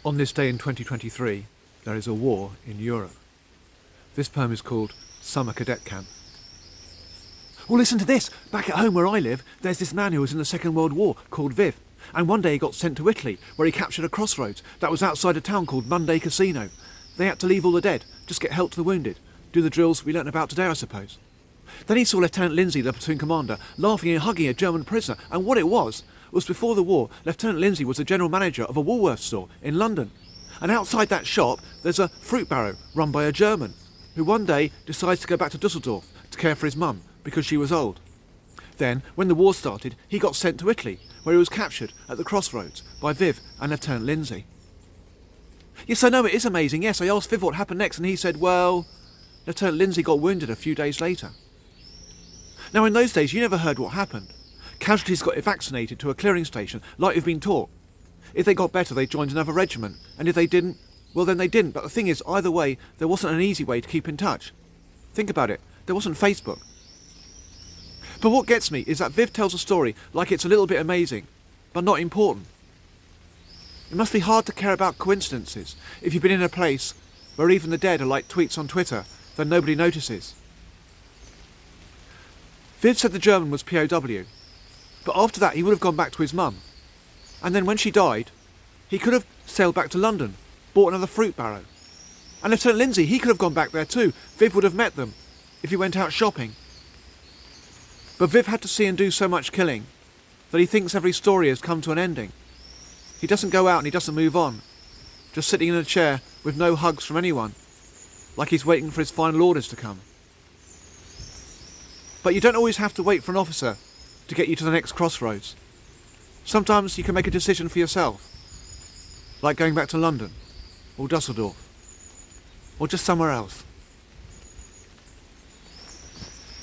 On this day in 2023, there is a war in Europe. This poem is called Summer Cadet Camp. Well, listen to this. Back at home where I live, there's this man who was in the Second World War called Viv. And one day he got sent to Italy, where he captured a crossroads that was outside a town called Monday Casino. They had to leave all the dead, just get help to the wounded. Do the drills we learnt about today, I suppose. Then he saw Lieutenant Lindsay, the platoon commander, laughing and hugging a German prisoner. And what it was before the war, Lieutenant Lindsay was the general manager of a Woolworths store in London. And outside that shop, there's a fruit barrow run by a German, who one day decides to go back to Dusseldorf to care for his mum because she was old. Then, when the war started, he got sent to Italy, where he was captured at the crossroads by Viv and Lieutenant Lindsay. Yes, I know, it is amazing. Yes, I asked Viv what happened next, and he said, well, Lieutenant Lindsay got wounded a few days later. Now, in those days, you never heard what happened. Casualties got vaccinated to a clearing station, like we've been taught. If they got better, they joined another regiment, and if they didn't, well, then they didn't. But the thing is, either way, there wasn't an easy way to keep in touch. Think about it. There wasn't Facebook. But what gets me is that Viv tells a story like it's a little bit amazing, but not important. It must be hard to care about coincidences if you've been in a place where even the dead are like tweets on Twitter that nobody notices. Viv said the German was POW, but after that he would have gone back to his mum. And then when she died, he could have sailed back to London, bought another fruit barrow. And Lieutenant Lindsay, he could have gone back there too. Viv would have met them if he went out shopping. But Viv had to see and do so much killing that he thinks every story has come to an ending. He doesn't go out and he doesn't move on, just sitting in a chair with no hugs from anyone, like he's waiting for his final orders to come. But you don't always have to wait for an officer to get you to the next crossroads. Sometimes you can make a decision for yourself, like going back to London, or Dusseldorf, or just somewhere else.